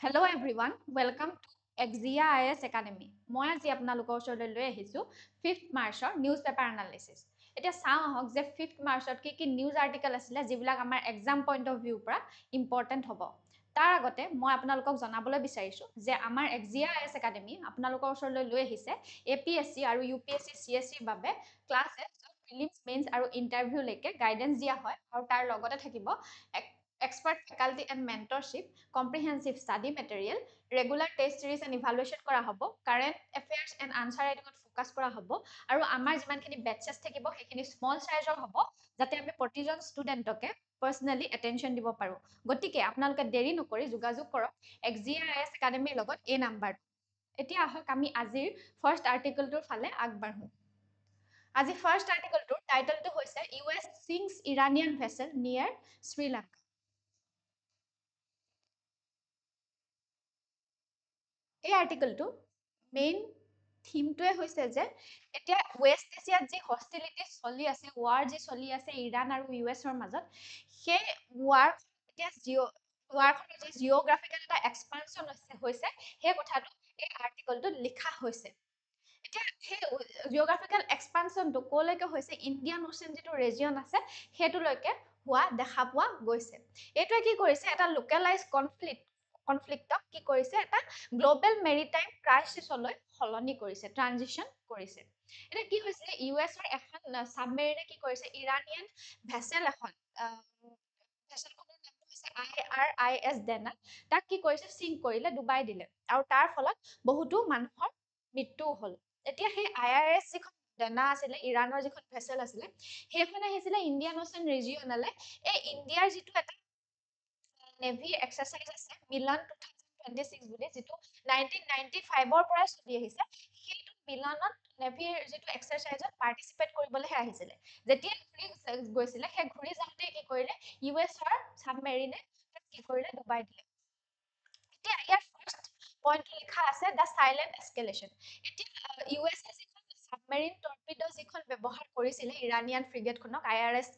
Hello everyone, welcome to Exia IS Academy. মই আজি আপোনালোকৰ ওচৰলৈ লৈ আহিছোঁ 5th মাৰ্চৰ নিউজ পেপাৰ এনালাইচিছ। এতিয়া চাওঁ আহক যে 5th মাৰ্চত কি নিউজ আৰ্টিকেল আছিলে যিবিলাক আমাৰ এক্সাম পইণ্ট অফ ভিউৰ পৰা ইম্পৰ্টেণ্ট হ'ব। তাৰ আগতে মই আপোনালোকক জনাবলৈ বিচাৰিছোঁ যে আমাৰ এক্সিয়া IS একাডেমি আপোনালোকৰ ওচৰলৈ লৈ আহিছে APSC আৰু UPSC CSCৰ বাবে ক্লাছ প্ৰিলিমছ মেইনছ আৰু ইণ্টাৰভিউলৈকে গাইডেঞ্চ দিয়া হয় আৰু তাৰ লগতে থাকিব expert faculty and mentorship, comprehensive study material, regular test series and evaluation কৰা হ'ব, current affairs and answer writing focus কৰা হ'ব আৰু আমাৰ যিমানখিনি batches থাকিব সেইখিনি small size হ'ব যাতে আমি প্ৰতিজন ষ্টুডেণ্টকে পাৰ্সোনালি এটেনশন দিব পাৰো। গতিকে আপোনালোকে দেৰি নকৰি যোগাযোগ কৰক এক্সিয়া IS একাডেমীৰ লগত এই নাম্বাৰ। এতিয়া আহক আমি আজিৰ ফাৰ্ষ্ট আৰ্টিকেলটোৰ ফালে আগবাঢ়ো। আজি ফাৰ্ষ্ট আৰ্টিকেলটোৰ টাইটেলটো হৈছে US sinks Iranian vessel near Sri Lanka। এই আৰ্টিকেলটো মেইন থিমটোৱে হৈছে যে এতিয়া ৱেষ্ট এছিয়াত যি হষ্টিলিটি চলি আছে, ৱাৰ যি চলি আছে ইৰাণ আৰু US-ৰ মাজত, সেই ৱাৰ এতিয়া ৱাৰখনৰ যি জিঅ'গ্ৰাফিকেল এটা এক্সপানশ্যন হৈছে সেই কথাটো এই আৰ্টিকেলটোত লিখা হৈছে। এতিয়া সেই জিঅ'গ্ৰাফিকেল এক্সপানশ্যনটো ক'লৈকে হৈছে ইণ্ডিয়ান অ'চেন যিটো ৰিজিয়ন আছে সেইটোলৈকে হোৱা দেখা পোৱা গৈছে। এইটোৱে কি কৰিছে এটা লোকেলাইজ কনফ্লিক্টক কি কৰিছে এটা গ্লোবেল মেৰিটাইম ক্ৰাইচিছলৈ সলনি কৰিছে, ট্ৰানজিশ্যন কৰিছে। এতিয়া কি হৈছিলে US-ৰ এখন ছাবমেৰিনে কি কৰিছে ইৰাণিয়ান ভেছেল এখন ভেছেলখনৰ নামটো হৈছে IRIS ডেনা, তাক কি কৰিছে চিংক কৰিলে, ডুবাই দিলে আৰু তাৰ ফলত বহুতো মানুহৰ মৃত্যু হ'ল। এতিয়া সেই IRIS যিখন ডেনা আছিলে ইৰাণৰ যিখন ভেছেল আছিলে সেইখন আহিছিলে ইণ্ডিয়ান অ'চেন ৰিজিয়নলে। এই ইণ্ডিয়াৰ যিটো এটা নেভি এক্সাৰচাইজ আছে মিলন 2026 বুলি যিটো 1995-ৰ পৰা চলি আহিছে, সেইটো মিলনত নেভিৰ যিটো এক্সাৰচাইজত পাৰ্টিচিপেট কৰিবলৈহে আহিছিলে। যেতিয়া ঘূৰি গৈছিলে সেই ঘূৰি যাওঁতে কি কৰিলে US-ৰ ছাবমেৰিনে কি কৰিলে ডুবাই দিলে। এতিয়া ইয়াৰ ফাৰ্ষ্ট পইণ্টটো লিখা আছে দ্য চাইলেণ্ট এস্কেলেশ্যন। এতিয়া US-এ যিখন ছাবমেৰিন টৰ্পিডো যিখন ব্যৱহাৰ কৰিছিলে ইৰাণিয়ান ফ্ৰিগেটখনক IRS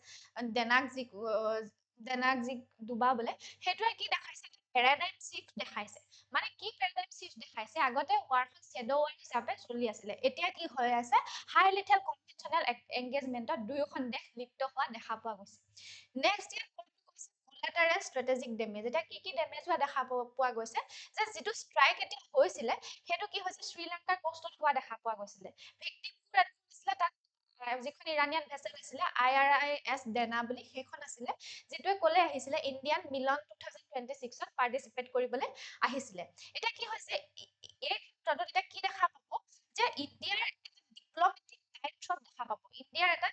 ডেনাক যি ডুবাবলৈ, সেইটোৱে কি দেখাইছে পেৰাডাইম শিফ্ট দেখাইছে। মানে কি পেৰাডাইম শিফ্ট দেখাইছে আগতে ৱাৰখন শ্বেডো ৱাৰ হিচাপে চলি আছিলে, এতিয়া কি হৈ আছে হাই লিথেল কনভেনচনেল এংগেজমেন্টত দুয়োখন দেশ লিপ্ত হোৱা দেখা পোৱা গৈছে। নেক্সট ইয়াৰ কোলাটাৰেল ষ্ট্ৰেটেজিক ডেমেজ। এতিয়া কি ডেমেজ হোৱা দেখা পোৱা গৈছে যে যিটো ষ্ট্ৰাইক এতিয়া হৈছিলে সেইটো কি হৈছে শ্ৰীলংকাৰ কষ্টত হোৱা দেখা পোৱা গৈছিলে। ভিক্টিমবোৰ আছিলে তাত যিখন ইৰাণিয়ান ভেছেল আছিলে IRIS ডেনা বুলি সেইখন আছিলে যিটোৱে ক'লে আহিছিলে ইণ্ডিয়ান মিলন 2026-ত পাৰ্টিচিপেট কৰিবলৈ আহিছিলে। এতিয়া কি হৈছে এই ক্ষেত্ৰত এতিয়া কি দেখা পাব যে ইণ্ডিয়াৰ ডিপ্লমেটিক টাইট্ৰপ দেখা পাব, ইণ্ডিয়াৰ এটা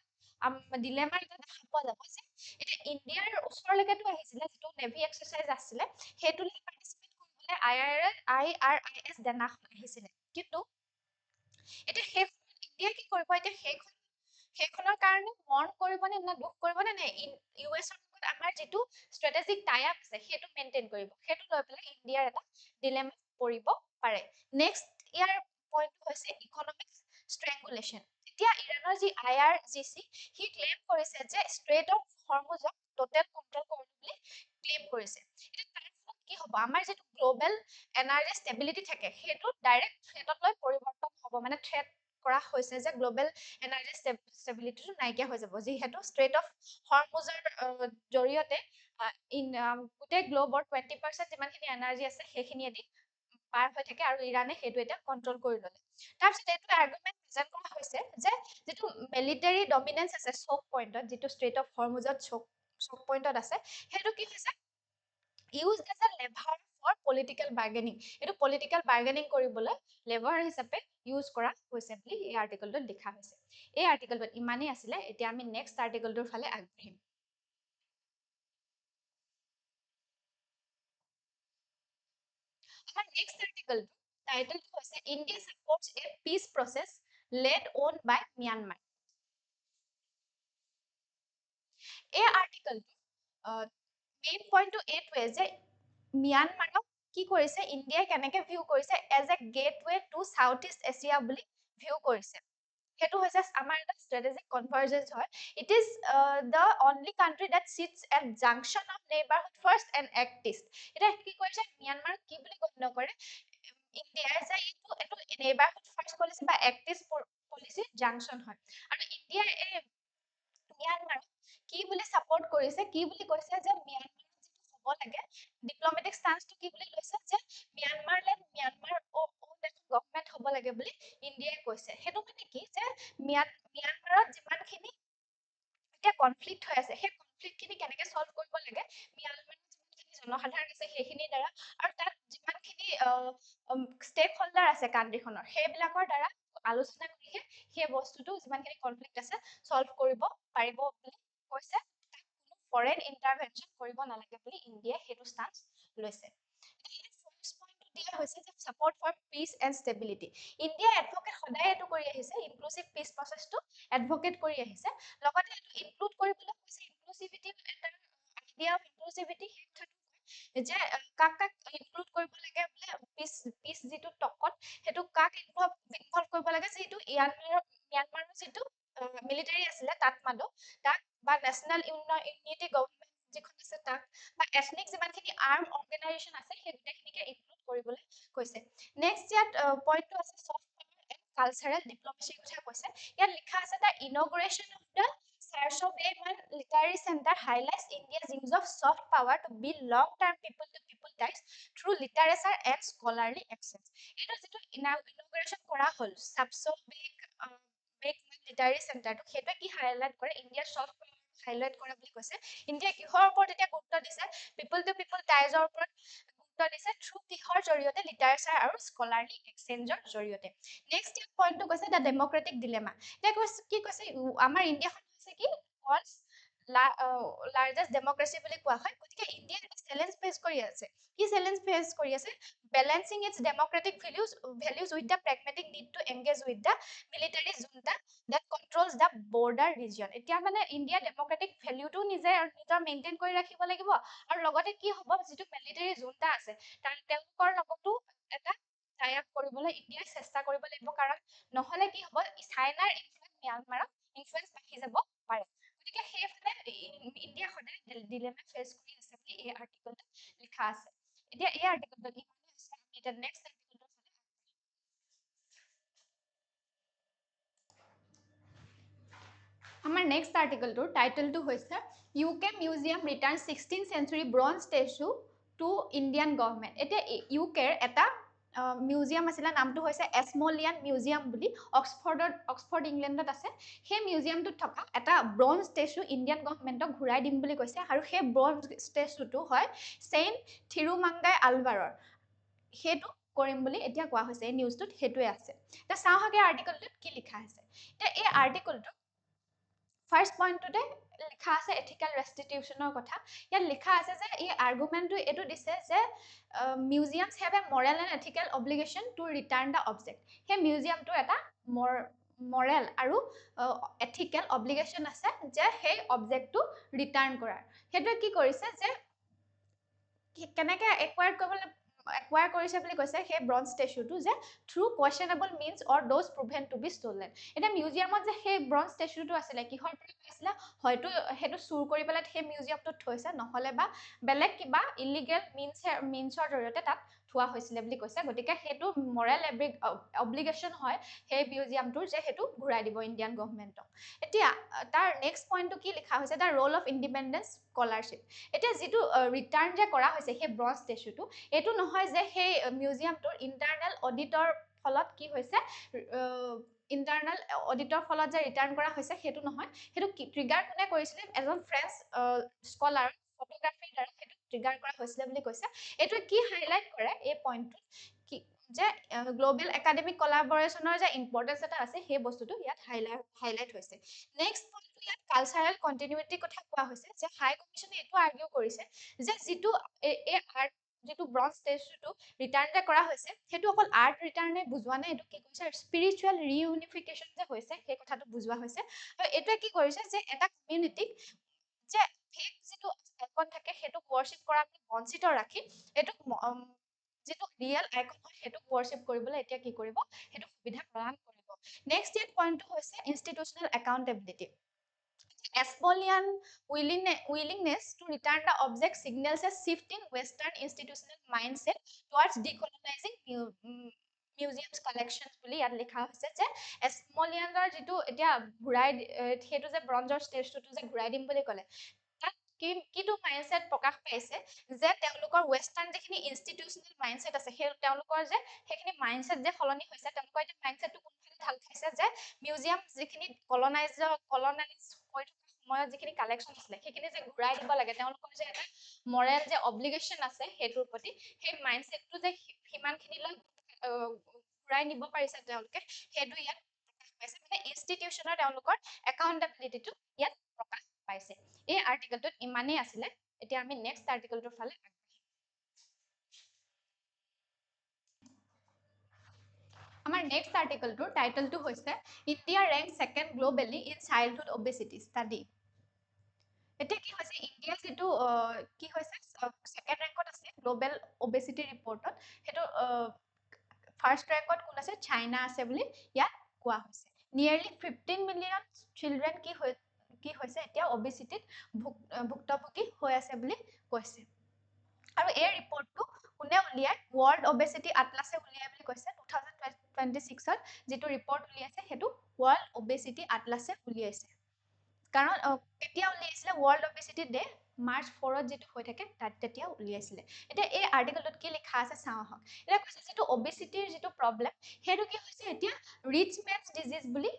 ডিলেমাৰ এটা দেখা পোৱা যাব যে এতিয়া ইণ্ডিয়াৰ ওচৰলৈকেতো আহিছিলে যিটো নেভি এক্সাৰচাইজ আছিলে সেইটোলৈ পাৰ্টিচিপেট কৰিবলৈ IRIS ডেনাখন আহিছিলে, কিন্তু এতিয়া সেইখন ইণ্ডিয়াই কি কৰিব এতিয়া সেইখনৰ কাৰণে মৰ্ণ কৰিবনে নে দুখ কৰিবনে নে US-ৰ লগত আমাৰ যিটো ষ্ট্ৰেটেজিক টাই আপ আছে সেইটো মেইনটেইন কৰিব, সেইটো লৈ পেলাই ইণ্ডিয়াৰ এটা ডিলেমা পৰিব পাৰে। নেক্সট ইয়াৰ পইণ্টটো হৈছে ইকনমিক ষ্ট্ৰেংগুলেশ্যন। এতিয়া ইৰাণৰ যি IRGC সি ক্লেইম কৰিছে যে ষ্ট্ৰেইট অফ হৰমুজক টোটেল কণ্ট্ৰল কৰিম বুলি ক্লেইম কৰিছে। এতিয়া তাৰ ফলত কি হ'ব আমাৰ যিটো গ্লোবেল এনাৰ্জি ষ্টেবিলিটি থাকে সেইটো ডাইৰেক্ট থ্ৰেটত লৈ পৰিৱৰ্তন হ'ব, মানে থ্ৰেট কৰা হৈছে যে গ্লোবেল এনাৰ্জি ষ্টেবিলিটিটো নাইকিয়া হৈ যাব, যিহেতু ষ্ট্ৰেইট অফ হৰমুজৰ জৰিয়তে গোটেই গ্লোবৰ 20% যিমানখিনি এনাৰ্জি আছে সেইখিনিয়েদি পাৰ হৈ থাকে আৰু ইৰাণে সেইটো এতিয়া কণ্ট্ৰল কৰি ল'লে। তাৰপিছত এইটো আৰ্গুমেণ্ট প্ৰেজেণ্ট কৰা হৈছে যে যিটো মিলিটাৰী ডমিনেন্স আছে চক পইণ্টত, যিটো ষ্ট্ৰেইট অফ হৰমুজত চক পইণ্টত আছে, সেইটো কি হৈছে use as a lever for political bargaining. এইটো পলিটিকেল বাৰ্গেনিং কৰিবলৈ লেভাৰ হিচাপে ইউজ কৰা হৈছে বুলি এই আৰ্টিকেলটোত লিখা হৈছে। এই আৰ্টিকেলটোত ইমানেই আছিলে, এতিয়া আমি নেক্সট আৰ্টিকেলটোৰ ফালে আগবাঢ়িম। আমাৰ নেক্সট আৰ্টিকেলটো টাইটেলটো হৈছে India supports a peace process led on by Myanmar. এই আৰ্টিকেলটো মেইন পইণ্টটো এইটোৱে যে ম্যানমাৰক কি কৰিছে ইণ্ডিয়াই কেনেকে ভিউ কৰিছে as a gateway to south east Asia বুলি ভিউ কৰিছে। সেইটো হৈছে আমাৰ এটা strategic convergence হয়. It is the only country that sits at junction of neighborhood first and act east. এটা কি কৰিছে ম্যানমাৰ কি বুলি গণ্য কৰে ইণ্ডিয়াৰ যে এইটো neighborhood first policy বা act east policy junction হয় আৰু ইণ্ডিয়াৰ এই ম্যানমাৰ কি বুলি সাপোৰ্ট কৰিছে কি বুলি কৈছে যে ম্যানমাৰ যেটো হ'ব লাগে ডিপ্লোমেটিক স্টান্সটো কি বুলি লৈছে যে ম্যানমাৰ গভৰ্নমেন্ট হ'ব লাগে বুলি ইণ্ডিয়াই কৈছে সেইটো মানে কি যে ম্যানমাৰত যিমানখিনি এতিয়া কনফ্লিক্ট হৈ আছে সেই কনফ্লিক্টখিনি কেনেকৈ সলভ কৰিব লাগে ম্যানমাৰৰ যিমানখিনি জনসাধাৰণ আছে সেইখিনিৰ দ্বাৰা আৰু তাত যিমানখিনি ষ্টেক হোল্ডাৰ আছে কাণ্ট্ৰিখনৰ সেইবিলাকৰ দ্বাৰা আলোচনা কৰিহে সেই বস্তুটো যিমানখিনি কনফ্লিক্ট আছে সলভ কৰিব পাৰিব বুলি কৈছে তাত কোনো ফৰেন ইণ্টাৰভেনশ্যন কৰিব নালাগে বুলি ইণ্ডিয়াই সেইটো ষ্টান্স লৈছে দিয়া হৈছে যে support for peace and stability India advocate সদায় এটো কৰি আহিছে ইনক্লুসিভ পিস প্ৰসেসটো এডভোকেট কৰি আহিছে লগতে এটো ইনক্লুড কৰিবলৈ কৈছে ইনক্লুসিভিটি এটা আইডিয়া অফ ইনক্লুসিভিটি যে কাক কাক ইনক্লুড কৰিব লাগে বোলে পিস যেটো টকত হেতু কাক ইনভলভ কৰিব লাগে যেটো ম্যানমাৰৰ যেটো মিলিটাৰী আছিলে তাত মানুহ তাক বা নেশনাল ইউনিটি গভৰ্নমেন্ট যিখন আছে তাক বা এথনিক যিমানখিনি আৰ্ম অৰ্গেনাইজেশ্যন আছে সেই গোটেইখিনিকে ইনক্লুড কৰিবলৈ কৈছে নেক্সট ইয়াত পইণ্টটো আছে সফট পাৱাৰ এণ্ড কালচাৰেল ডিপ্লোমেচিৰ কথা কৈছে ইয়াত লিখা আছে the integration of the Sarso Bay one literary center highlights India's use of soft power to build long-term people-to-people ties through literature and scholarly exchange. এইটো যেটো ইনগ্ৰেশ্যন কৰা হ'ল Sarso Bay লিটাৰী চেণ্টাৰটো সেইটোৱে কি হাইলাইট কৰে ইণ্ডিয়াৰ সফট পাৱাৰ হাইলাইট কৰে বুলি কৈছে ইণ্ডিয়া কিহৰ ওপৰত এতিয়া গুৰুত্ব দিছে পিপল টু পিপল টাইজৰ ওপৰত গুৰুত্ব দিছে থ্ৰু কিহৰ জৰিয়তে লিটাৰেচাৰ আৰু স্কলাৰলি এক্সচেঞ্জৰ জৰিয়তে নেক্সট ইয়াত পইণ্টটো কৈছে দ্য ডেমক্ৰেটিক ডিলেমা এতিয়া কৈছে কি কৈছে আমাৰ ইণ্ডিয়াখন হৈছে কি ৱৰ্ল্ডছ লাৰ্জেষ্ট ডেমক্ৰেসি বুলি কোৱা হয় গতিকে ইণ্ডিয়া এটা চ্যালেঞ্জ ফেস কৰি আছে কি চ্যালেঞ্জ ফেস কৰি আছে balancing its democratic values with the pragmatic need to engage with the military junta that controls the border region এতিয়া মানে ইণ্ডিয়া ডেমক্ৰেটিক ভ্যালুটো নিজৰ মেইনটেইন কৰি ৰাখিব লাগিব আৰু লগতে কি হ'ব যেটো মিলিটাৰী জুনটা আছে তাৰ তেওঁলোকৰ লগতো এটা টাই আপ কৰিবলৈ ইণ্ডিয়াই চেষ্টা কৰিব লাগিব কাৰণ নহলে কি হ'ব চাইনাৰ ইনফ্লুয়েন্স ম্যানমাৰক ইনফ্লুয়েন্স বাঢ়ি যাব পাৰে গতিকে সেইফালে ইণ্ডিয়া সদায় ডিলেমা ফেস কৰি আছে বুলি এই আৰ্টিকলটো লিখা আছে এতিয়া এই আৰ্টিকলটো কি আছে এটা নেক্সট আৰ্টিকলটো আমাৰ নেক্সট আৰ্টিকলটোৰ টাইটেলটো হৈছে UK museum return 16th century bronze statue to Indian government এতিয়া ইউকেৰ এটা মিউজিয়াম আছিলে নামটো হৈছে এছমলিয়ান মিউজিয়াম বুলি অক্সফৰ্ড ইংলেণ্ডত আছে সেই মিউজিয়ামটোত থকা এটা ব্ৰঞ্জ ষ্টেচু ইণ্ডিয়ান গভৰ্নমেণ্টক ঘূৰাই দিম বুলি কৈছে আৰু সেই ব্ৰঞ্জ ষ্টেচুটো হয় চেইণ্ট থিৰুমাংগাই আলভাৰৰ সেইটো কৰিম বুলি এতিয়া কোৱা হৈছে এই নিউজটোত সেইটোৱে আছে এতিয়া চাওঁ হাগে আৰ্টিকলটোত কি লিখা আছে এতিয়া এই আৰ্টিকলটো ফাৰ্স্ট পইণ্টটোতে লিখা আছে এথিক্যাল ৰেষ্টিটিউশনৰ কথা ইয়াত লিখা আছে যে এই আৰ্গুমেন্টটো এটো দিছে যে museums have a moral and ethical obligation to return the object সেই মিউজিয়ামটো এটা মৰেল আৰু এথিক্যাল অব্লিগেশ্যন আছে যে সেই অবজেক্টটো ৰিটাৰ্ণ কৰাৰ সেইটো কি কৰিছে যে কেনেকৈ একুৱায়াৰ কৰিছে বুলি কৈছে সেই ব্ৰঞ্জ ষ্টেচুটো যে through questionable means or those proven to be stolen এতিয়া মিউজিয়ামত যে সেই ব্ৰঞ্জ ষ্টেচুটো আছিলে কিহৰ পৰা পাইছিলে হয়তো সেইটো চুৰ কৰি পেলাই সেই মিউজিয়ামটোত থৈছে নহলে বা বেলেগ কিবা ইলিগেল মিনছৰ জৰিয়তে তাত থোৱা হৈছিলে বুলি কৈছে গতিকে সেইটো মৰেল অব্লিগেশ্যন হয় সেই মিউজিয়ামটোৰ যে সেইটো ঘূৰাই দিব ইণ্ডিয়ান গভৰ্নমেণ্টক এতিয়া তাৰ নেক্সট পইণ্টটো কি লিখা হৈছে the roll of independence scholarship এতিয়া যিটো ৰিটাৰ্ণ যে কৰা হৈছে সেই ব্ৰঞ্জ ষ্টেচুটো এইটো নহয় যে সেই মিউজিয়ামটোৰ ইণ্টাৰনেল অডিটৰ ফলত কি হৈছে ইণ্টাৰনেল অডিটৰ ফলত যে ৰিটাৰ্ণ কৰা হৈছে সেইটো নহয় সেইটো ট্ৰিগাৰ কোনে কৰিছিলে এজন ফ্ৰেঞ্চ স্কলাৰ ফটোগ্ৰাফিৰ দ্বাৰা সেইটো ট্ৰিগাৰ কৰা হৈছিলে বুলি কৈছে এইটো কি হাইলাইট কৰে এই পইণ্টটোত কি যে গ্লোবেল একাডেমিক কলাবৰেশ্যনৰ যে ইম্পৰ্টেন্স এটা আছে সেই বস্তুটো ইয়াত হাইলাইট হৈছে নেক্সট পইণ্টটো ইয়াত কালচাৰেল কণ্টিনিউটিৰ কথা কোৱা হৈছে যে হাই কমিশ্যনে এইটো আৰ্গিউ কৰিছে যে যিটো এই আৰ্ট যিটো ব্ৰঞ্জ ষ্টেচুটো ৰিটাৰ্ণ যে কৰা হৈছে সেইটো অকল আৰ্ট ৰিটাৰ্ণে বুজোৱা নাই এইটো কি কৈছে স্পিৰিচুৱেল ৰিইউনিফিকেশ্যন যে হৈছে সেই কথাটো বুজোৱা হৈছে আৰু এইটোৱে কি কৰিছে যে এটা কমিউনিটিক যে ফেক যিটো আইকন থাকে সেইটো ৱৰ্শ্বিপ কৰা বঞ্চিত ৰাখি এইটো যিটো ৰিয়েল আইকন হয় সেইটো ৱৰ্শ্বিপ কৰিবলৈ এতিয়া কি কৰিব সেইটো সুবিধা প্ৰদান কৰিব নেক্সট ইয়াত পইণ্টটো হৈছে institutional accountability Espolian willingness to return the object signals a shift in Western institutional mindset towards decolonizing museums collections বুলি ইয়াত লিখা হৈছে যে এছমলিয়ানৰ যিটো এতিয়া ঘূৰাই সেইটো যে ব্ৰঞ্জৰ ষ্টেচটো যে ঘূৰাই দিম বুলি ক'লে তাত কিটো মাইণ্ডছেট প্ৰকাশ পাইছে যে তেওঁলোকৰ ৱেষ্টাৰ্ণ যিখিনি ইনষ্টিটিউচনেল মাইণ্ডছেট আছে সেই তেওঁলোকৰ যে সেইখিনি মাইণ্ডছেট যে সলনি হৈছে তেওঁলোকৰ এতিয়া মাইণ্ডছেটটো কোনফালে ঢাল খাইছে যে মিউজিয়াম যিখিনি কলনাইজ হৈ থকা সময়ত যিখিনি কালেকশ্যন আছিলে সেইখিনি যে ঘূৰাই দিব লাগে তেওঁলোকৰ যে এটা মৰেল যে অব্লিগেশ্যন আছে সেইটোৰ প্ৰতি সেই মাইণ্ডছেটটো যে সিমানখিনিলৈ ঘূৰাই নিব পাৰিছে তেওঁলোকে সেইটো ইয়াত প্ৰকাশ পাইছে মানে ইনষ্টিটিউচনৰ তেওঁলোকৰ একাউণ্টেবিলিটিটো ইয়াত প্ৰকাশ পাইছে এই আৰ্টিকেলটোত ইমানেই আছিলে এতিয়া আমি নেক্সট আৰ্টিকেলটোৰ ফালে আমাৰ নেক্সট আৰ্টিকেলটোৰ টাইটেলটো হৈছে India rank second globally in childhood obesity study এতিয়া কি হৈছে ইণ্ডিয়া যিটো কি হৈছে সেকেন্ড ৰেংকত আছে গ্লোবেল অবেচিটি ৰিপৰ্টত সেইটো ফাৰ্ষ্ট ৰেংকত কোন আছে চাইনা আছে বুলি ইয়াত কোৱা হৈছে নিয়াৰলি 15 মিলিয়ন চিলড্ৰেন কি হৈছে এতিয়া অবেচিটিত ভুক্তভোগী হৈ আছে বুলি কৈছে আৰু এই ৰিপৰ্টটো কোনে উলিয়াই ৱৰ্ল্ড অবেচিটি আটলাছে উলিয়াই বুলি কৈছে 2026ত যিটো ৰিপৰ্ট উলিয়াইছে সেইটো ৱৰ্ল্ড অবেচিটি আটলাছে উলিয়াইছে কাৰণ কেতিয়া উলিয়াইছিলে ৱৰ্ল্ড অবেচিটি ডে মাৰ্চ 4ত যিটো হৈ থাকে তাত তেতিয়া উলিয়াইছিলে এতিয়া এই আৰ্টিকেলটোত কি লিখা আছে চাওঁ আহক এতিয়া কৈছে যিটো অবেচিটিৰ যিটো প্ৰব্লেম সেইটো কি হৈছে এতিয়া ৰিচ মেনছ ডিজিজ বুলি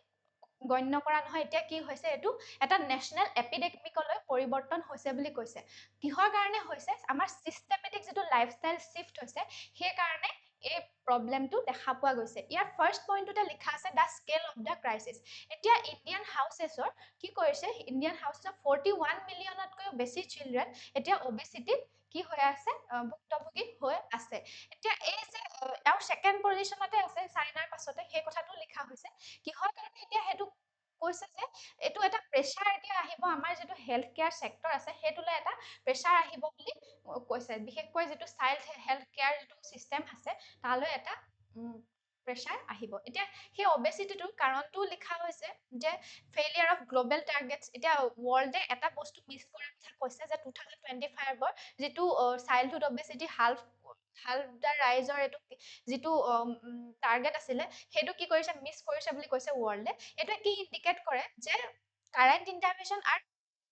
গণ্য কৰা নহয় এতিয়া কি হৈছে এইটো এটা নেশ্যনেল এপিডেমিকলৈ পৰিৱৰ্তন হৈছে বুলি কৈছে কিহৰ কাৰণে হৈছে আমাৰ চিষ্টেমেটিক যিটো লাইফষ্টাইল শিফ্ট হৈছে সেই কাৰণে এই প্ৰব্লেমটো দেখা পোৱা গৈছে ইয়াৰ ফাৰ্ষ্ট পইণ্টটোতে লিখা আছে the scale of the crisis এতিয়া ইণ্ডিয়ান হাউচেছৰ কি কৰিছে ইণ্ডিয়ান হাউচেছৰ 41 মিলিয়নতকৈও বেছি চিলড্ৰেন এতিয়া অবেচিটিত কি হৈ আছে ভুক্তভোগী হৈ আছে এতিয়া এই যে আৰু সেকেন্ড পজিশনতে আছে চাইনাৰ পাছতে সেই কথাটো লিখা হৈছে কিহৰ কাৰণে এতিয়া সেইটো কৈছে যে এইটো এটা প্ৰেছাৰ এতিয়া আহিব আমাৰ যিটো হেল্থ কেয়াৰ সেক্টৰ আছে সেইটোলৈ এটা প্ৰেছাৰ আহিব বুলি কৈছে বিশেষকৈ যিটো চাইল্ড হেল্থ কেয়াৰ যিটো চিষ্টেম আছে তালৈ এটা প্ৰেছাৰ আহিব এতিয়া সেই অবেচিটিটোৰ কাৰণটো লিখা হৈছে যে ফেইলিয়াৰ অফ গ্লোবেল টাৰ্গেটছ এতিয়া ৱৰ্ল্ডে এটা বস্তু মিছ কৰাৰ কথা কৈছে যে 2025ৰ যিটো চাইল্ডহুড অবেচিটি হাল্ফ দ্য ৰাইজৰ এইটো যিটো টাৰ্গেট আছিলে সেইটো কি কৰিছে মিছ কৰিছে বুলি কৈছে ৱৰ্ল্ডে এইটো কি ইণ্ডিকেট কৰে যে current interventions are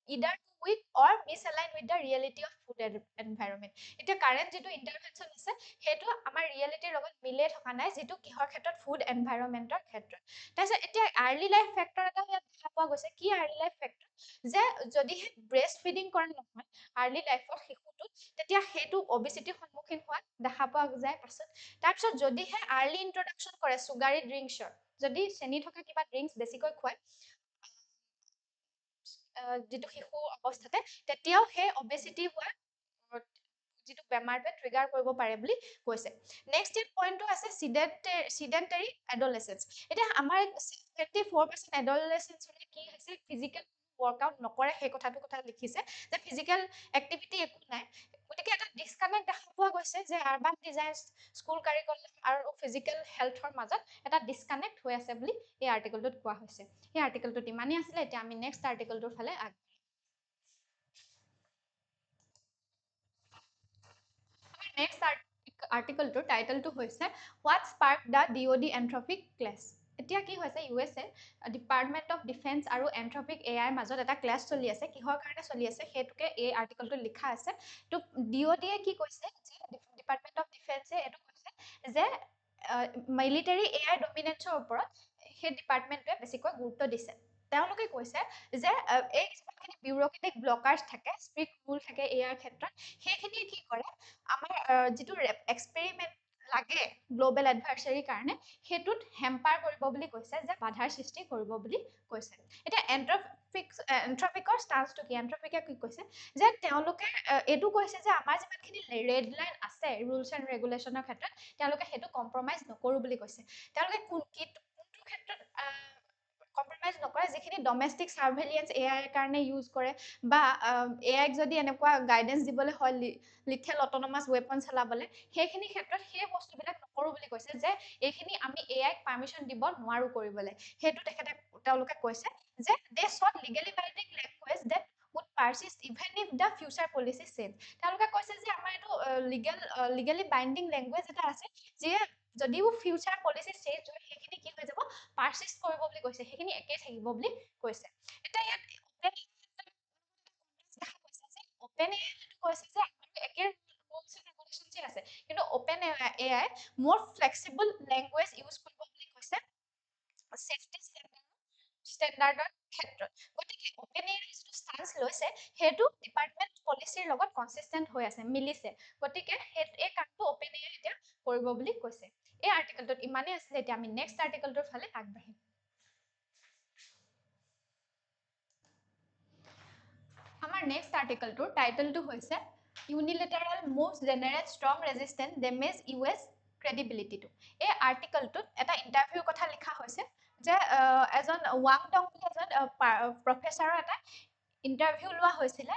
either too weak or misalign with the reality of food environment এতিয়া কাৰেণ্ট যিটো ইণ্টাৰভেনশ্যন আছে সেইটো আমাৰ ৰিয়েলিটিৰ লগত মিলে থকা নাই যিটো কিহৰ ক্ষেত্ৰত ফুড এনভাইৰনমেণ্টৰ ক্ষেত্ৰত তাৰপিছত এতিয়া আৰ্লি লাইফ ফেক্টৰ এটা ইয়াত দেখা পোৱা গৈছে কি আৰ্লি লাইফ ফেক্টৰ যে যদিহে ব্ৰেষ্ট ফিডিং কৰা নহয় আৰ্লি লাইফত শিশুটোত তেতিয়া সেইটো অবেচিটিৰ সন্মুখীন হোৱা দেখা পোৱা যায় পাছত তাৰপিছত যদিহে আৰ্লি ইন্ট্ৰডাকশ্যন কৰে চুগাৰী ড্ৰিংকছৰ যদি চেনি থকা কিবা ড্ৰিংকছ বেছিকৈ খুৱায় যিটো শিশু অৱস্থাতে তেতিয়াও সেই অবেচিটি হোৱা যিটো বেমাৰটোৱে ট্ৰিগাৰ কৰিব পাৰে বুলি কৈছে নেক্সট ইয়াত পইণ্টটো আছে চিডেণ্টেৰী এডলেচেন্স এতিয়া আমাৰ 74% এডলেচেন্সৰে কি হৈছে ফিজিকেল ৱৰ্কআউট নকৰে সেই কথা লিখিছে যে ফিজিকেল এক্টিভিটি একো নাই গতিকে এটা ডিছকানেক্ট দেখা পোৱা গৈছে যে আৰবান ডিজাইন স্কুল কাৰিকুলাম আৰু ফিজিকেল হেল্থৰ মাজত এটা ডিছকানেক্ট হৈ আছে বুলি এই আৰ্টিকেলটোত কোৱা হৈছে এই আৰ্টিকেলটোত ইমানেই আছিলে এতিয়া আমি নেক্সট আৰ্টিকেলটোৰ ফালে নেক্সট আৰ্টিকেলটোৰ টাইটেলটো হৈছে হোৱাট স্পাৰ্ক দ্য ডিঅ'ডি এন্থ্ৰপিক ক্লেছ এতিয়া কি হৈছে USA ডিপাৰ্টমেণ্ট অফ ডিফেন্স আৰু এন্থ্ৰপিক এআইৰ মাজত এটা ক্লাছ চলি আছে কিহৰ কাৰণে চলি আছে সেইটোকে এই আৰ্টিকেলটোত লিখা আছে তো ডিঅ'ডিয়ে কি কৈছে যে ডিপাৰ্টমেণ্ট অফ ডিফেন্সে এইটো কৈছে যে মিলিটাৰী এআই ডমিনেন্সৰ ওপৰত সেই ডিপাৰ্টমেণ্টটোৱে বেছিকৈ গুৰুত্ব দিছে তেওঁলোকে কৈছে যে এই যিমানখিনি বিউৰক্ৰেটিক ব্লকাৰ্ছ থাকে ষ্ট্ৰিক্ট ৰুল থাকে এআইৰ ক্ষেত্ৰত সেইখিনিয়ে কি কৰে আমাৰ যিটো এক্সপেৰিমেণ্ট লাগে গ্লোবেল এডভাৰ্চাৰীৰ কাৰণে সেইটোত হেম্পাৰ কৰিব বুলি কৈছে যে বাধাৰ সৃষ্টি কৰিব বুলি কৈছে এতিয়া এন্থ্ৰপিকৰ ষ্টান্সটো কি এন্থ্ৰপিকে কি কৈছে যে তেওঁলোকে এইটো কৈছে যে আমাৰ যিমানখিনি ৰেড লাইন আছে ৰুলছ এণ্ড ৰেগুলেশ্যনৰ ক্ষেত্ৰত তেওঁলোকে সেইটো কম্প্ৰমাইজ নকৰোঁ বুলি কৈছে তেওঁলোকে কোনটো ক্ষেত্ৰত কম্প্ৰমাইজ নকৰে যিখিনি ডমেষ্টিক সাৰ্ভেইলেন্স এআইৰ কাৰণে ইউজ কৰে বা এআইক যদি এনেকুৱা গাইডেন্স দিবলৈ হয় লিথেল অট'নমাছ ৱেপন চলাবলৈ সেইখিনি ক্ষেত্ৰত সেই বস্তুবিলাক নকৰোঁ বুলি কৈছে যে এইখিনি আমি এআইক পাৰ্মিশ্যন দিব নোৱাৰোঁ কৰিবলৈ সেইটো তেওঁলোকে কৈছে যে they sought legally binding language that would persist even if the future policy change তেওঁলোকে কৈছে যে আমাৰ এইটো লিগেলি বাইণ্ডিং লেংগুৱেজ এটা আছে যিয়ে যদিও ফিউচাৰ পলিচি চেঞ্জ হয় সেইখিনি কি হৈ যাব পাৰ্চিষ্ট কৰিব বুলি কৈছে সেইখিনি একেই থাকিব বুলি কৈছে এতিয়া ইয়াত দেখা গৈছে যে অপেন এআইটো কৈছে যে আমাৰ একে ৰুলছ এণ্ড ৰেগুলেশ্যন যে আছে কিন্তু অপেন এআই মোৰ ফ্লেক্সিবল লেংগুৱেজ ইউজ কৰিব বুলি কৈছে চেফটি ষ্টেণ্ডাৰ্ডৰ ক্ষেত্ৰত গতিকে অপেন এআই যিটো ষ্টান্স লৈছে সেইটো ডিপাৰ্টমেণ্ট পলিচিৰ লগত কনচিষ্টেণ্ট হৈ আছে মিলিছে গতিকে এই কামটো অপেন এআই এতিয়া কৰিব বুলি কৈছে এই আৰ্টিকেলটোত ইমানেই আছিলে এতিয়া আমি নেক্সট আৰ্টিকেলটোৰ ফালে আগবাঢ়িম আমাৰ নেক্সট আৰ্টিকেলটোৰ টাইটেলটো হৈছে unilateral moves generate strong resistant damage US ক্ৰেডিবিলিটিটো এই আৰ্টিকেলটোত এটা ইণ্টাৰভিউৰ কথা লিখা হৈছে যে এজন ৱাংডং বুলি এজন প্ৰফেচাৰৰ এটা ইণ্টাৰভিউ লোৱা হৈছিলে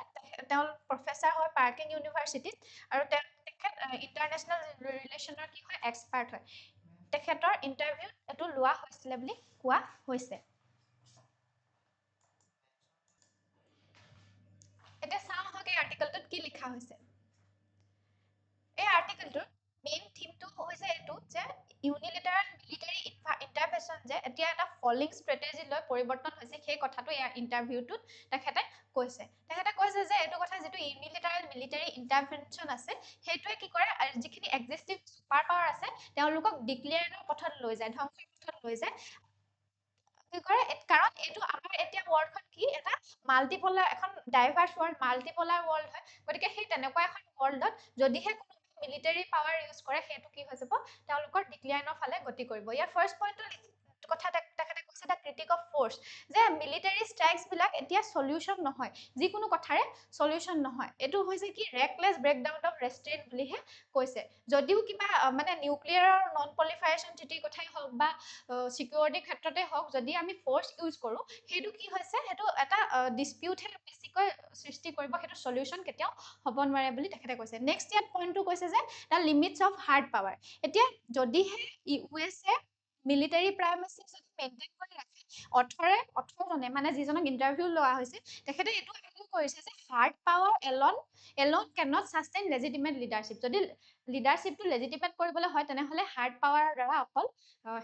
তেওঁ প্ৰফেচাৰ হয় পাৰ্কিং ইউনিভাৰ্চিটিত আৰু তেখেত ইণ্টাৰনেশ্যনেল ৰিলেশ্যনৰ কি হয় এক্সপাৰ্ট হয় তেখেতৰ ইণ্টাৰভিউত এইটো লোৱা হৈছিলে বুলি কোৱা হৈছে এতিয়া চাওঁ আহক এই আৰ্টিকেলটোত কি লিখা হৈছে এই আৰ্টিকেলটোৰ মেইন থিমটো হৈছে এইটো যে ইউনিলেটাৰেল মিলিটাৰী ইণ্টাৰভেনশ্যন যে এতিয়া এটা ফলিং ষ্ট্ৰেটেজি লৈ পৰিৱৰ্তন হৈছে সেই কথাটো ইয়াৰ ইণ্টাৰভিউটোত তেখেতে কৈছে যে এইটো কথা যিটো ইউনিলেটাৰেল মিলিটাৰী ইণ্টাৰভেনশ্যন আছে সেইটোৱে কি কৰে যিখিনি এক্সিষ্টিভ ছুপাৰ পাৱাৰ আছে তেওঁলোকক ডিক্লেয়াৰৰ পথত লৈ যায় ধ্বংসৰ পথত লৈ যায় কি কৰে কাৰণ এইটো আমাৰ এতিয়া ৱৰ্ল্ডখন কি এটা মাল্টিপলাৰ এখন ডাইভাৰ্ছ ৱৰ্ল্ড মাল্টিপলাৰ ৱৰ্ল্ড হয় গতিকে সেই তেনেকুৱা এখন ৱৰ্ল্ডত যদিহে কোনো মিলিটাৰী পাৱাৰ ইউজ কৰে সেইটো কি হৈ যাব তেওঁলোকৰ ডিক্লাইনৰ ফালে গতি কৰিব ইয়াৰ ফাৰ্ষ্ট পইণ্টটো কথা তেখেতে কৈছে দ্য ক্ৰিটিক অফ ফ'ৰ্চ যে মিলিটাৰী ষ্ট্ৰাইকছবিলাক এতিয়া চলিউশ্যন নহয় যিকোনো কথাৰে চলিউশ্যন নহয় এইটো হৈছে কি ৰেকলেছ ব্ৰেকডাউন অফ ৰেষ্ট্ৰেইন বুলিহে কৈছে যদিও কিবা মানে নিউক্লিয়াৰৰ নন পলিফাৰেশ্যন ট্ৰিটিৰ কথাই হওক বা চিকিউৰিটিৰ ক্ষেত্ৰতে হওক যদি আমি ফ'ৰ্চ ইউজ কৰোঁ সেইটো কি হৈছে সেইটো এটা ডিছপিউটহে বেছিকৈ সৃষ্টি কৰিব সেইটো চলিউশ্যন কেতিয়াও হ'ব নোৱাৰে বুলি তেখেতে কৈছে নেক্সট ইয়াত পইণ্টটো কৈছে যে the limits of hard power এতিয়া যদিহে ইউ এছ এ মিলিটাৰী প্ৰাইমেচি যদি মেইনটেইন কৰি ৰাখে 18জনে মানে যিজনক ইণ্টাৰভিউ লোৱা হৈছে তেখেতে এইটো আৰ্গিউ কৰিছে যে hard power Elon cannot sustain legitimate leadership যদি লিডাৰশ্বিপটো লেজিটিমেট কৰিবলৈ হয় তেনেহ'লে হাৰ্ড পাৱাৰৰ দ্বাৰা অকল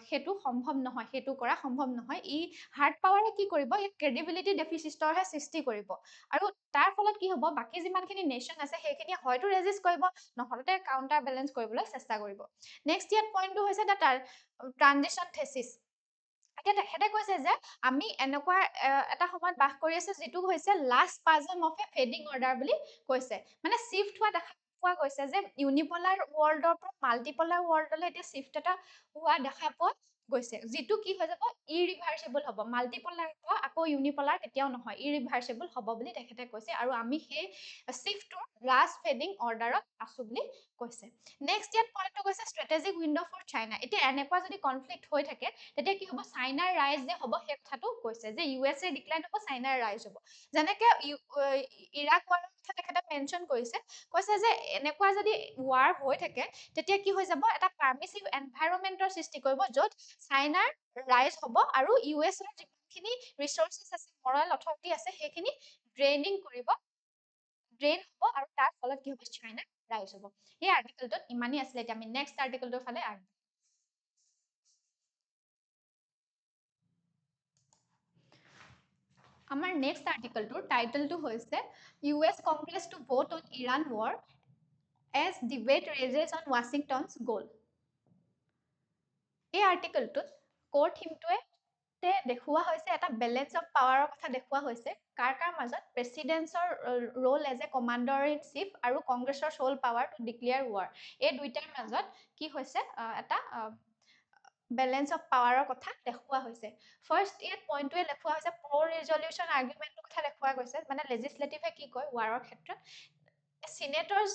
সেইটো সম্ভৱ নহয় সেইটো কৰা সম্ভৱ নহয় ই হাৰ্ড পাৱাৰে কি কৰিব ই ক্ৰেডিবিলিটি ডেফিচিটৰহে সৃষ্টি কৰিব আৰু তাৰ ফলত কি হ'ব বাকী যিমানখিনি নেশ্যন আছে সেইখিনি হয়তো ৰেজিষ্ট কৰিব নহ'লে কাউণ্টাৰ বেলেঞ্চ কৰিবলৈ চেষ্টা কৰিব নেক্সট ইয়াত পইণ্টটো হৈছে তাৰ ট্ৰানজিশ্যন থেচিছ এতিয়া তেখেতে কৈছে যে আমি এনেকুৱা এটা সময়ত বাস কৰি আছো যিটো হৈছে last spasm of a fading order বুলি কৈছে মানে চিফ্ট হোৱা দেখা পোৱা গৈছে যে ইউনিপলাৰ ৱৰ্ল্ডৰ পৰা মাল্টিপলাৰ ৱৰ্ল্ডলৈ এতিয়া চিফ্ট এটা হোৱা দেখা পোৱা গৈছে যিটো কি হৈ যাব ইৰিভাৰ্চিবল হ'ব মাল্টিপলাৰ পৰা আকৌ ইউনিপলাৰ কেতিয়াও নহয় ইৰিভাৰ্চিবল হ'ব বুলি তেখেতে কৈছে আৰু আমি সেই চিফ্টটোৰ লাষ্ট ফেডিং অৰ্ডাৰত আছো বুলি কৈছে নেক্সট ইয়াত পইণ্টটো কৈছে ষ্ট্ৰেটেজিক উইণ্ড' ফৰ চাইনা এতিয়া এনেকুৱা যদি কনফ্লিক্ট হৈ থাকে তেতিয়া কি হ'ব চাইনাৰ ৰাইজ যে হ'ব সেই কথাটো কৈছে যে ইউ এছ এ ডিক্লাইন হ'ব চাইনাৰ ৰাইজ হ'ব যেনেকৈ ইৰাক ৱাৰৰ কথা তেখেতে মেনশ্যন কৰিছে কৈছে যে এনেকুৱা যদি ৱাৰ হৈ থাকে তেতিয়া কি হৈ যাব এটা পাৰ্মিচিভ এনভাইৰনমেণ্টৰ সৃষ্টি কৰিব য'ত চাইনাৰ ৰাইজ হ'ব আৰু ইউ এছ এৰ যিমানখিনি ৰিচৰ্চেছ আছে মৰেল অথৰিটি আছে সেইখিনি ড্ৰেইন হ'ব আৰু তাৰ ফলত কি হ'ব চাইনাৰ ৰাইজ হ'ব এই আৰ্টিকেলটোত ইমানেই আছিলে এতিয়া আমি নেক্সট আৰ্টিকেলটোৰ ফালে আমাৰ নেক্সট আৰ্টিকেলটোৰ টাইটেলটো হৈছে U S Congress to vote on Iran war as debate rages on Washington's goal এই আৰ্টিকেলটোত ক'ৰ থিমটোৱে দেখুওৱা হৈছে এটা বেলেঞ্চ অফ পাৱাৰৰ কথা দেখুওৱা হৈছে কাৰ মাজত প্ৰেচিডেন্টছৰ role as a commander in chief আৰু কংগ্ৰেছৰ sole power to declare war এই দুইটাৰ মাজত কি হৈছে এটা বেলেঞ্চ অফ পাৱাৰৰ কথা দেখুওৱা হৈছে ফাৰ্ষ্ট ইয়াত পইণ্টটোৱে দেখুওৱা হৈছে প্ৰ' ৰিজলিউশ্যন আৰ্গুমেণ্টৰ কথা দেখুওৱা গৈছে মানে লেজিছলেটিভে কি কয় ৱাৰৰ ক্ষেত্ৰত চিনেটৰ্ছ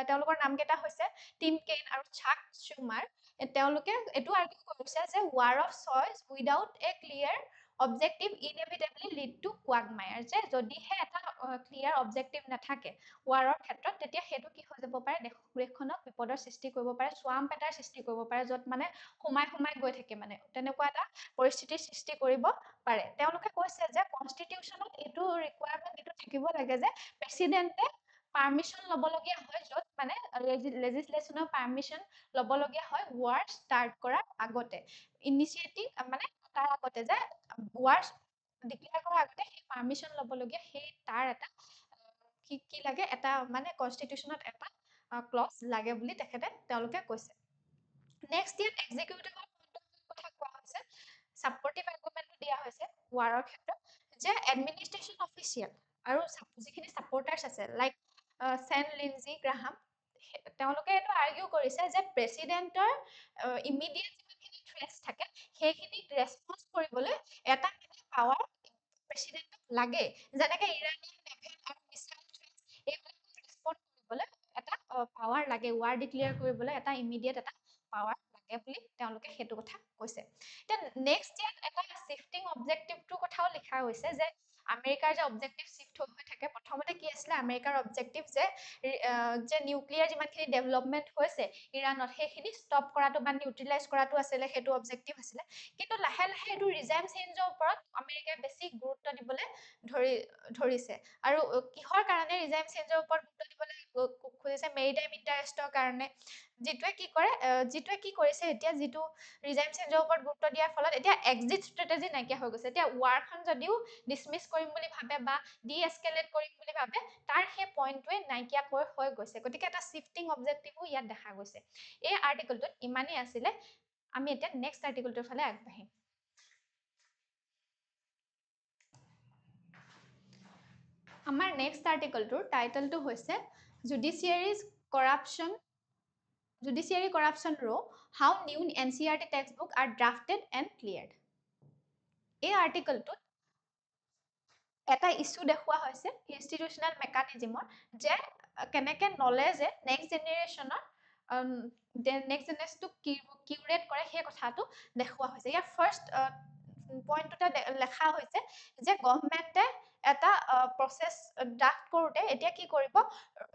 তেওঁলোকৰ নামকেইটা হৈছে টিম কেইন আৰু চাক চুমাৰ তেওঁলোকে এইটো আৰ্গিউ কৰিছে যে war of choice without a clear objective inevitably lead to quagmire, যে যদিহে এটা ক্লিয়াৰ অবজেক্টিভ নাথাকে ৱাৰৰ ক্ষেত্ৰত, তেতিয়া সেইটো কি হৈ যাব পাৰে, দেশখনক বিপদৰ সৃষ্টি কৰিব পাৰে, স্বাম্প এটাৰ সৃষ্টি কৰিব পাৰে, য'ত মানে সোমাই গৈ থাকে, মানে তেনেকুৱা এটা পৰিস্থিতিৰ সৃষ্টি কৰিব পাৰে। তেওঁলোকে কৈছে যে কনষ্টিটিউশ্যনত এইটো ৰিকুৱাৰমেণ্ট এইটো থাকিব লাগে যে প্ৰেচিডেণ্টে পাৰ্মিশ্যন ল'বলগীয়া হয়, য'ত মানে লেজিসলেশ্যনৰ পাৰ্মিশ্যন ল'বলগীয়া হয় ৱাৰ ষ্টাৰ্ট কৰাৰ আগতে, ইনিচিয়েটিভ মানে তাৰ আগতে, যে ৱাৰ ডিক্লেয়াৰ কৰাৰ আগতে সেই পাৰ্মিশ্যন ল'বলগীয়া, সেই তাৰ এটা কি লাগে, এটা মানে কনষ্টিটিউশ্যনত এটা ক্লজ লাগে বুলি তেওঁলোকে কৈছে। নেক্সট ইয়াত এক্সিকিউটিভৰ কথা কোৱা হৈছে, ছাপৰ্টিভ আৰ্গুমেণ্টটো দিয়া হৈছে ৱাৰৰ ক্ষেত্ৰত, যে এডমিনিষ্ট্ৰেশ্যন অফিচিয়েল আৰু যিখিনি ছাপৰ্টাৰ্ছ আছে লাইক ছেন লিঞ্জি গ্ৰাহাম, তেওঁলোকে এইটো আৰ্গিউ কৰিছে যে প্ৰেচিডেণ্টৰ ইমিডিয়েট যিমানখিনি থ্ৰেটছ থাকে সেইখিনিক ৰেছপন্স কৰিবলৈ এটা পাৱাৰ প্ৰেচিডেণ্টক লাগে, যেনেকৈ ইৰাণীয় নেভেল আৰু মিছাইল থ্ৰেটছ এইবিলাক ৰেছপন্স কৰিবলৈ এটা পাৱাৰ লাগে, ৱাৰ ডিক্লেয়াৰ কৰিবলৈ এটা ইমিডিয়েট এটা পাৱাৰ লাগে বুলি তেওঁলোকে সেইটো কথা কৈছে। এতিয়া নেক্সট ইয়াত এটা শিফটিং অবজেক্টিভটোৰ কথাও লিখা হৈছে, যে আমেৰিকাৰ যে অবজেক্টিভ শিফ্ট হৈ থাকে, প্ৰথমতে কি আছিলে আমেৰিকাৰ অবজেক্টিভ, যে নিউক্লিয়াৰ যিমানখিনি ডেভেলপমেণ্ট হৈছে ইৰাণত সেইখিনি ষ্টপ কৰাটো বা নিউট্ৰিলাইজ কৰাটো আছিলে, সেইটো অবজেক্টিভ আছিলে। কিন্তু লাহে লাহে এইটো ৰিজাইম চেঞ্জৰ ওপৰত আমেৰিকাই বেছি গুৰুত্ব দিবলৈ ধৰিছে। আৰু কিহৰ কাৰণে ৰিজাইম চেঞ্জৰ ওপৰত গুৰুত্ব দিবলৈ খুজিছে, মেৰিটাইম ইণ্টাৰেষ্টৰ কাৰণে, যিটোৱে কি কৰিছে এতিয়া, যিটো ৰিজাইম চেঞ্জৰ ওপৰত গুৰুত্ব দিয়াৰ ফলত এতিয়া এক্সিট ষ্ট্ৰেটেজি নাইকিয়া হৈ গৈছে। এতিয়া ৱাৰখন যদিও ডিছমিছ কৰিম বুলি ভাবে বা ডি এস্কেলেট কৰিম বুলি ভাবে, তাৰ সেই পইণ্টটোৱে নাইকিয়া হৈ গৈছে। গতিকে এটা শিফটিং অবজেক্টিভো ইয়াত দেখা গৈছে। এই আৰ্টিকলটোত ইমানেই আছিলে। আমি এতিয়া নেক্সট আৰ্টিকলটোৰ ফালে আগবাঢ়িম। আমাৰ নেক্সট আৰ্টিকলটোৰ টাইটেলটো হৈছে জুডিচিয়াৰী কৰাপশ্যন ৰ' how new NCERT textbook are drafted and cleared. এই আৰ্টিকলটোত এটা ইছ্যু দেখুওৱা হৈছে ইনষ্টিটিউচনেল মেকানিজিমৰ, যে কেনেকৈ নলেজে নেক্সট জেনেৰেশ্যনটোক কিউৰেট কৰে সেই কথাটো দেখুওৱা হৈছে। ইয়াৰ ফাৰ্ষ্ট পইণ্টটোতে লেখা হৈছে যে গভৰ্ণমেণ্টে এটা প্ৰচেছ ড্ৰাফ্ট কৰোঁতে এতিয়া কি কৰিব,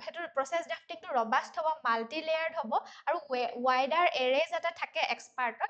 সেইটো প্ৰচেছ ড্ৰাফটিংটো ৰবাষ্ট হ'ব, মাল্টি লেয়াৰ্ড হ'ব, আৰু ৱাইডাৰ এৰে যাতে থাকে এক্সপাৰ্টৰ,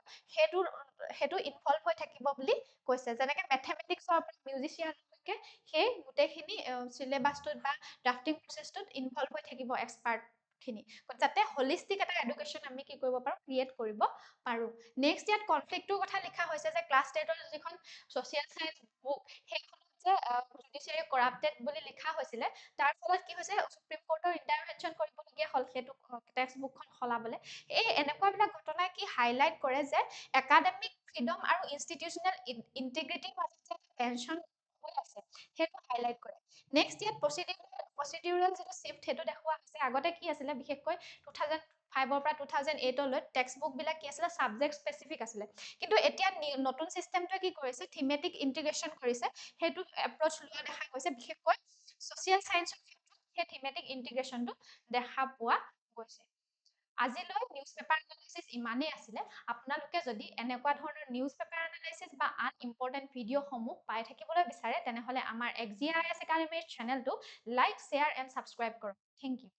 সেইটো ইনভলভ হৈ থাকিব বুলি কৈছে। যেনেকৈ মেথমেটিক্সৰ পৰা মিউজিচিয়ানলৈকে সেই গোটেইখিনি চিলেবাছটোত বা ড্ৰাফটিং প্ৰচেছটোত ইনভলভ হৈ থাকিব এক্সপাৰ্টখিনি, যাতে হলিষ্টিক এটা এডুকেশ্যন আমি কি কৰিব পাৰোঁ, ক্ৰিয়েট কৰিব পাৰোঁ। নেক্সট ইয়াত কনফ্লিক্টটোৰ কথা লিখা হৈছে, যে ক্লাছ 10ৰ যিখন ছ'চিয়েল চায়েন্স বুক, সেইখনত যে জুডিচিয়াৰী কৰাপ্টেড বুলি লিখা হৈছিলে, তাৰ ফলত কি হৈছে, সুপ্ৰিম কোৰ্টৰ ইণ্টাৰভেনশ্যন কৰিবলগীয়া হ'ল সেইটো টেক্সট বুকখন সলাবলৈ। এই এনেকুৱাবিলাক ঘটনাই কি হাইলাইট কৰে যে একাডেমিক ফ্ৰীডম আৰু ইনষ্টিটিউচনেল ইণ্টিগ্ৰিটিৰ মাজত যে টেনশ্যন হৈ আছে, সেইটো হাইলাইট কৰে। নেক্সট ইয়াত প্ৰচিডিউৰেল যিটো শিফ্ট সেইটো দেখুওৱা হৈছে। আগতে কি আছিলে, বিশেষকৈ 2005ৰ পৰা 2008লৈ টেক্সট বুকবিলাক কি আছিলে, ছাবজেক্ট স্পেচিফিক আছিলে। কিন্তু এতিয়া নতুন চিষ্টেমটোৱে কি কৰিছে, থিমেটিক ইণ্টিগ্ৰেশ্যন কৰিছে, সেইটো এপ্ৰ'চ লোৱা দেখা গৈছে। বিশেষকৈ ছ'চিয়েল চায়েন্সৰ ক্ষেত্ৰত সেই থিমেটিক ইণ্টিগ্ৰেশ্যনটো দেখা পোৱা গৈছে। আজিলৈ নিউজ পেপাৰ এনালাইচিছ ইমানেই আছিলে। আপোনালোকে যদি এনেকুৱা ধৰণৰ নিউজ পেপাৰ এনালাইচিছ বা আন ইম্পৰ্টেণ্ট ভিডিঅ'সমূহ পাই থাকিবলৈ বিচাৰে, তেনেহ'লে আমাৰ XGIS একাডেমীৰ চেনেলটো লাইক, শ্বেয়াৰ এণ্ড ছাবস্ক্ৰাইব কৰক। Thank U.